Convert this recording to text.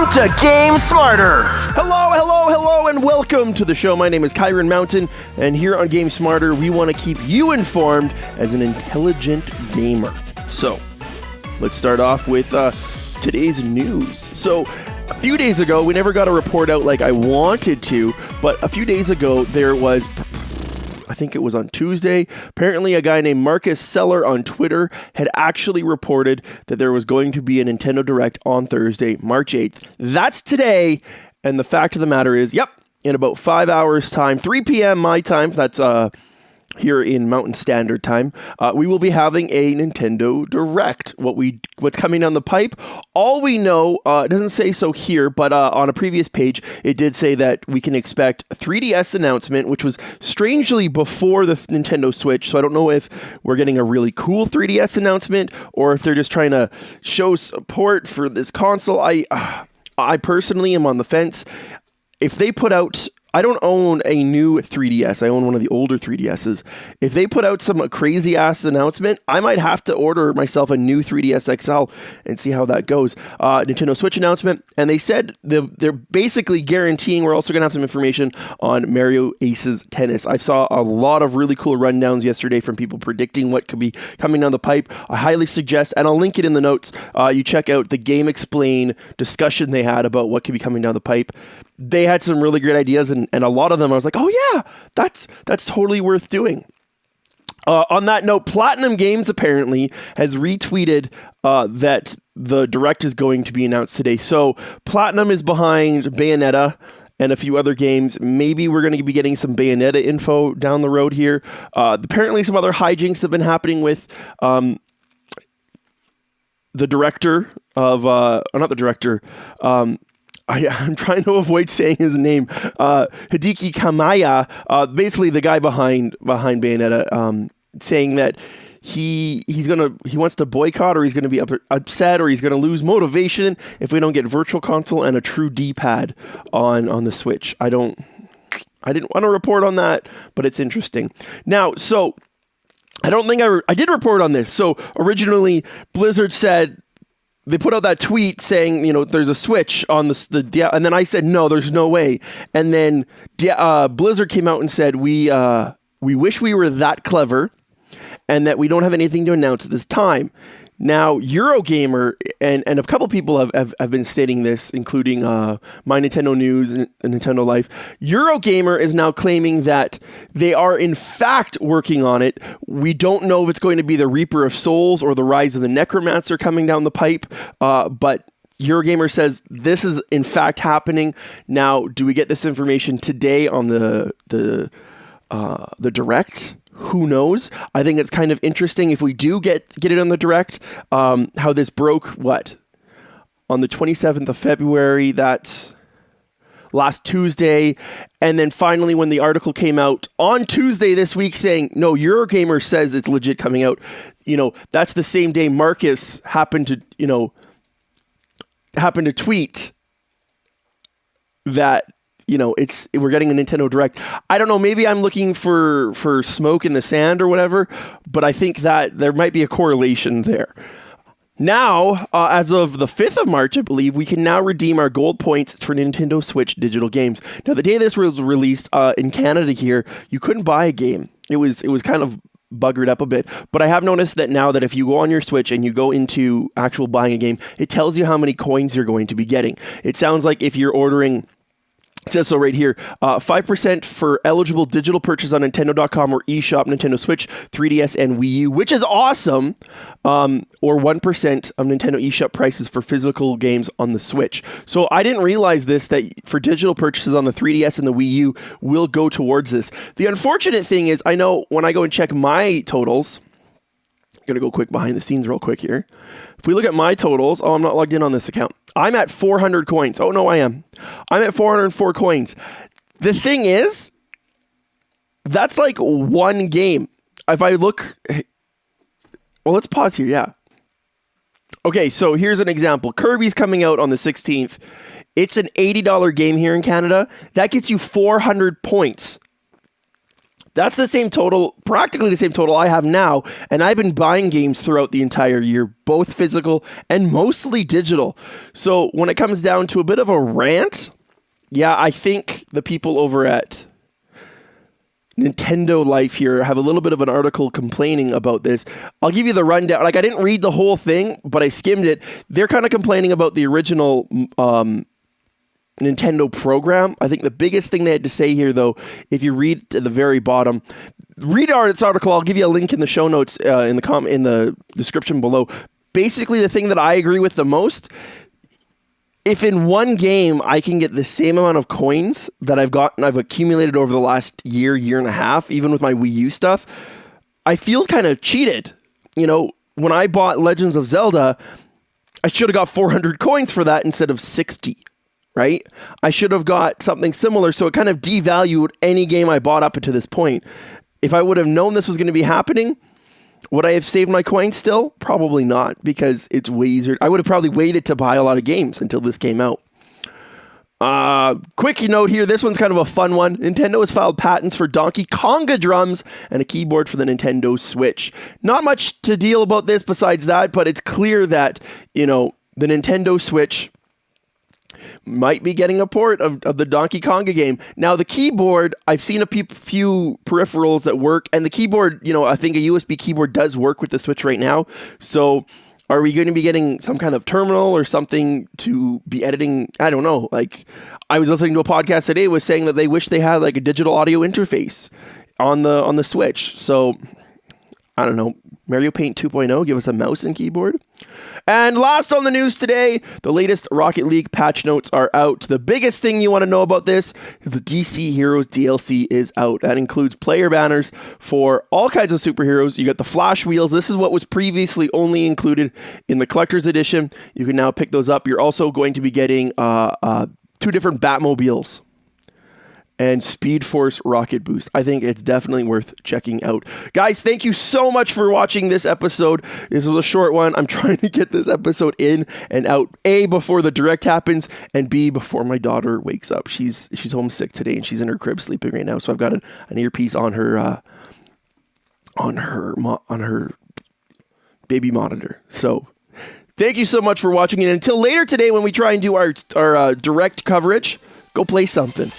Welcome to Game Smarter. Hello, and welcome to the show. My name is Kyron Mountain, and here on Game Smarter, we want to keep you informed as an intelligent gamer. So, let's start off with today's news. So, a few days ago, we never got a report out like I wanted to, but a few days ago, there was, I think it was on Tuesday, apparently a guy named Marcus Seller on Twitter had actually reported that there was going to be a Nintendo Direct on Thursday, March 8th. That's today, and the fact of the matter is, yep, in about 5 hours' time, 3 p.m. my time, that's here in Mountain Standard Time, we will be having a Nintendo Direct. What's coming down the pipe? All we know, it doesn't say so here, but on a previous page, it did say that we can expect a 3DS announcement, which was strangely before the Nintendo Switch, so I don't know if we're getting a really cool 3DS announcement, or if they're just trying to show support for this console. I personally am on the fence. If they put out... I don't own a new 3DS. I own one of the older 3DSs. If they put out some crazy-ass announcement, I might have to order myself a new 3DS XL and see how that goes. Nintendo Switch announcement, and they said they're basically guaranteeing we're also going to have some information on Mario Aces Tennis. I saw a lot of really cool rundowns yesterday from people predicting what could be coming down the pipe. I highly suggest, and I'll link it in the notes, you check out the Game Explain discussion they had about what could be coming down the pipe. They had some really great ideas, and a lot of them I was like, oh yeah, that's totally worth doing. On that note, Platinum Games apparently has retweeted that the Direct is going to be announced today. So Platinum is behind Bayonetta and a few other games. Maybe we're going to be getting some Bayonetta info down the road here. Apparently some other hijinks have been happening with the director of, not the director, I'm trying to avoid saying his name. Hideki Kamiya, basically the guy behind Bayonetta, saying that he wants to boycott, or he's going to be upset, or he's going to lose motivation if we don't get Virtual Console and a true D-pad on the Switch. I didn't want to report on that, but it's interesting. Now, so I don't think I did report on this. So originally, Blizzard said. They put out that tweet saying, there's a Switch on the and then I said, no, there's no way. And then Blizzard came out and said, we wish we were that clever and that we don't have anything to announce at this time. Now, Eurogamer and a couple people have been stating this, including My Nintendo News and Nintendo Life. Eurogamer is now claiming that they are in fact working on it. We don't know if it's going to be the Reaper of Souls or the Rise of the Necromancer coming down the pipe, but Eurogamer says this is in fact happening. Now, do we get this information today on the Direct? Who knows? I think it's kind of interesting if we do get it on the Direct, how this broke, on the 27th of February, that's last Tuesday, and then finally when the article came out on Tuesday this week saying, no, Eurogamer says it's legit coming out, that's the same day Marcus happened to tweet that, we're getting a Nintendo Direct. I don't know, maybe I'm looking for smoke in the sand or whatever, but I think that there might be a correlation there. Now, as of the 5th of March, I believe, we can now redeem our gold points for Nintendo Switch digital games. Now, the day this was released in Canada here, you couldn't buy a game. It was kind of buggered up a bit, but I have noticed that now that if you go on your Switch and you go into actual buying a game, it tells you how many coins you're going to be getting. It sounds like if you're ordering... It says so right here, 5% for eligible digital purchase on Nintendo.com or eShop, Nintendo Switch, 3DS, and Wii U, which is awesome, or 1% of Nintendo eShop prices for physical games on the Switch. So I didn't realize this, that for digital purchases on the 3DS and the Wii U will go towards this. The unfortunate thing is, I know when I go and check my totals, I'm going to go quick behind the scenes real quick here. If we look at my totals, I'm not logged in on this account. I'm at 400 coins. Oh, no, I am. I'm at 404 coins. The thing is, that's like one game. If I look... Well, let's pause here, yeah. Okay, so here's an example. Kirby's coming out on the 16th. It's an $80 game here in Canada. That gets you 400 points That's the same total, practically the same total I have now, and I've been buying games throughout the entire year, both physical and mostly digital. So when it comes down to a bit of a rant, yeah, I think the people over at Nintendo Life here have a little bit of an article complaining about this. I'll give you the rundown. Like, I didn't read the whole thing, but I skimmed it. They're kind of complaining about the original Nintendo program. I think the biggest thing they had to say here, though, if you read to the very bottom, read this article. I'll give you a link in the show notes in the description below. Basically, the thing that I agree with the most, if in one game I can get the same amount of coins that I've accumulated over the last year and a half, even with my Wii U stuff, I feel kind of cheated. You know, when I bought Legends of Zelda, I should have got 400 coins for that instead of 60. Right? I should have got something similar, so it kind of devalued any game I bought up to this point. If I would have known this was going to be happening, would I have saved my coins still? Probably not, because it's way easier. I would have probably waited to buy a lot of games until this came out. Quick note here, this one's kind of a fun one. Nintendo has filed patents for Donkey Konga drums and a keyboard for the Nintendo Switch. Not much to deal about this besides that, but it's clear that, you know, the Nintendo Switch might be getting a port of the Donkey Konga game. Now, the keyboard, I've seen a few peripherals that work, and the keyboard, you know, I think a USB keyboard does work with the Switch right now. So are we going to be getting some kind of terminal or something to be editing? I don't know. Like, I was listening to a podcast today was saying that they wish they had like a digital audio interface on the Switch. So I don't know. Mario Paint 2.0, give us a mouse and keyboard. And last on the news today, the latest Rocket League patch notes are out. The biggest thing you want to know about this is the DC Heroes DLC is out. That includes player banners for all kinds of superheroes. You got the Flash wheels. This is what was previously only included in the collector's edition. You can now pick those up. You're also going to be getting 2 different Batmobiles and Speed Force rocket boost. I think it's definitely worth checking out. Guys, thank you so much for watching this episode. This was a short one. I'm trying to get this episode in and out, A, before the direct happens, and B, before my daughter wakes up. She's homesick today, and she's in her crib sleeping right now, so I've got an earpiece on her baby monitor. So thank you so much for watching, and until later today when we try and do our direct coverage, go play something.